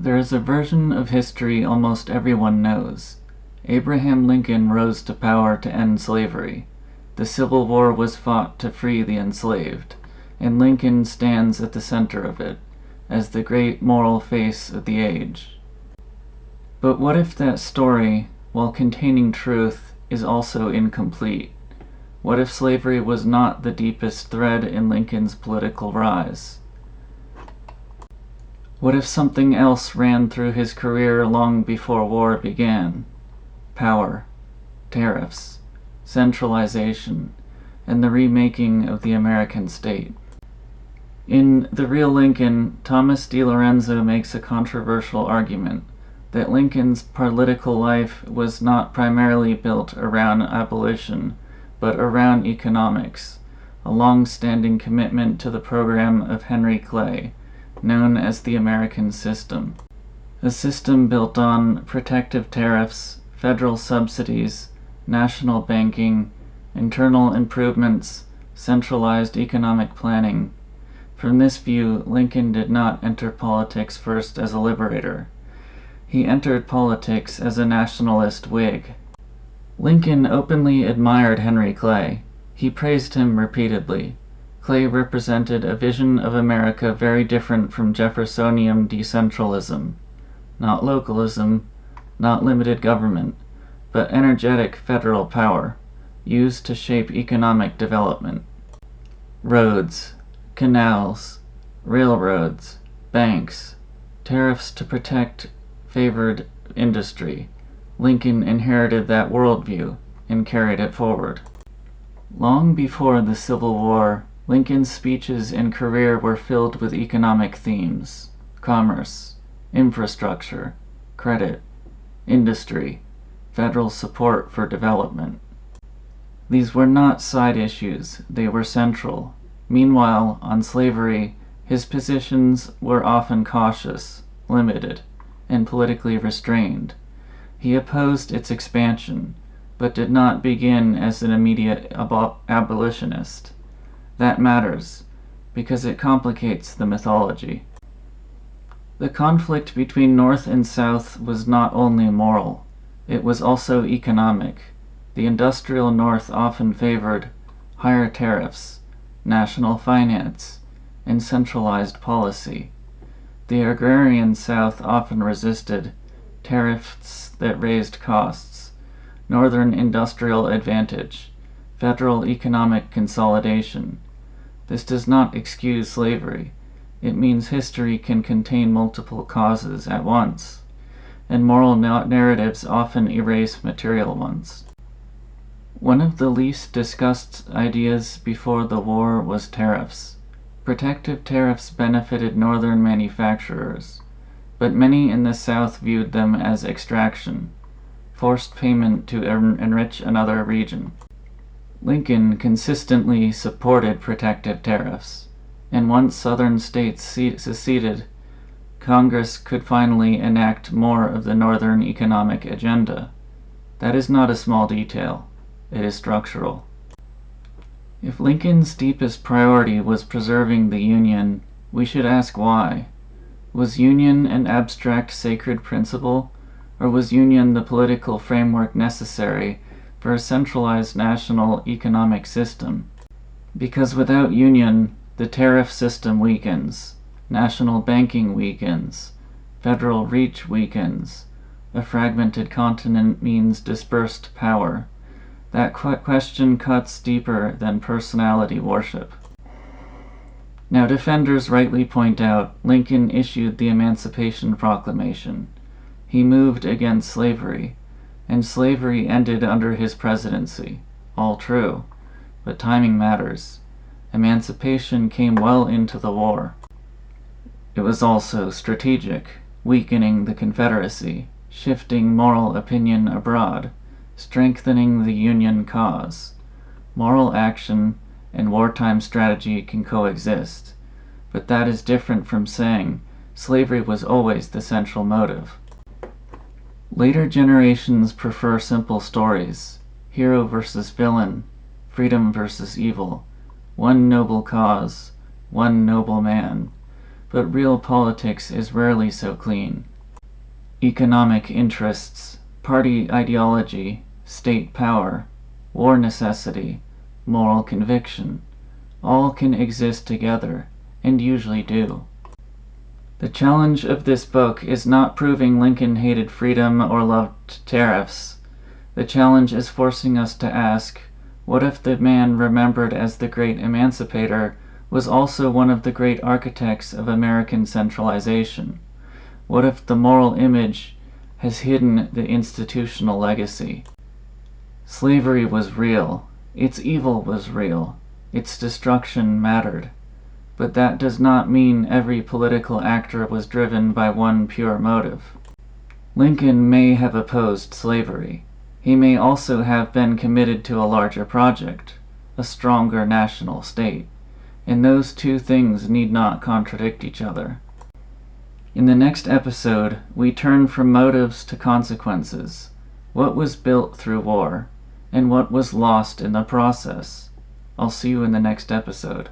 There is a version of history almost everyone knows. Abraham Lincoln rose to power to end slavery. The Civil War was fought to free the enslaved, and Lincoln stands at the center of it, as the great moral face of the age. But what if that story, while containing truth, is also incomplete? What if slavery was not the deepest thread in Lincoln's political rise? What if something else ran through his career long before war began? Power, tariffs, centralization, and the remaking of the American state. In The Real Lincoln, Thomas DiLorenzo makes a controversial argument that Lincoln's political life was not primarily built around abolition, but around economics, a long-standing commitment to the program of Henry Clay, known as the American system. A system built on protective tariffs, federal subsidies, national banking, internal improvements, centralized economic planning. From this view, Lincoln did not enter politics first as a liberator. He entered politics as a nationalist Whig. Lincoln openly admired Henry Clay. He praised him repeatedly. Clay represented a vision of America very different from Jeffersonian decentralism. Not localism, not limited government, but energetic federal power, used to shape economic development. Roads, canals, railroads, banks, tariffs to protect favored industry. Lincoln inherited that worldview and carried it forward. Long before the Civil War, Lincoln's speeches and career were filled with economic themes: commerce, infrastructure, credit, industry, federal support for development. These were not side issues, they were central. Meanwhile, on slavery, his positions were often cautious, limited, and politically restrained. He opposed its expansion, but did not begin as an immediate abolitionist. That matters, because it complicates the mythology. The conflict between North and South was not only moral, it was also economic. The industrial North often favored higher tariffs, national finance, and centralized policy. The agrarian South often resisted tariffs that raised costs, Northern industrial advantage, federal economic consolidation. This does not excuse slavery. It means history can contain multiple causes at once, and moral narratives often erase material ones. One of the least discussed ideas before the war was tariffs. Protective tariffs benefited Northern manufacturers, but many in the South viewed them as extraction, forced payment to enrich another region. Lincoln consistently supported protective tariffs, and once Southern states seceded, Congress could finally enact more of the Northern economic agenda. That is not a small detail, it is structural. If Lincoln's deepest priority was preserving the Union, we should ask why. Was union an abstract sacred principle, or was union the political framework necessary for a centralized national economic system? Because without union, the tariff system weakens, national banking weakens, federal reach weakens, a fragmented continent means dispersed power. That question cuts deeper than personality worship. Now, defenders rightly point out Lincoln issued the Emancipation Proclamation. He moved against slavery, and slavery ended under his presidency. All true, but timing matters. Emancipation came well into the war. It was also strategic, weakening the Confederacy, shifting moral opinion abroad, strengthening the Union cause. Moral action and wartime strategy can coexist, but that is different from saying slavery was always the central motive. Later generations prefer simple stories: hero versus villain, freedom versus evil, one noble cause, one noble man. but real politics is rarely so clean. Economic interests, party ideology, state power, war necessity, moral conviction, all can exist together, and usually do. The challenge of this book is not proving Lincoln hated freedom or loved tariffs. The challenge is forcing us to ask, what if the man remembered as the great emancipator was also one of the great architects of American centralization? What if the moral image has hidden the institutional legacy? Slavery was real. Its evil was real. Its destruction mattered. But that does not mean every political actor was driven by one pure motive. Lincoln may have opposed slavery. He may also have been committed to a larger project, a stronger national state, and those two things need not contradict each other. In the next episode, we turn from motives to consequences. What was built through war, and what was lost in the process? I'll see you in the next episode.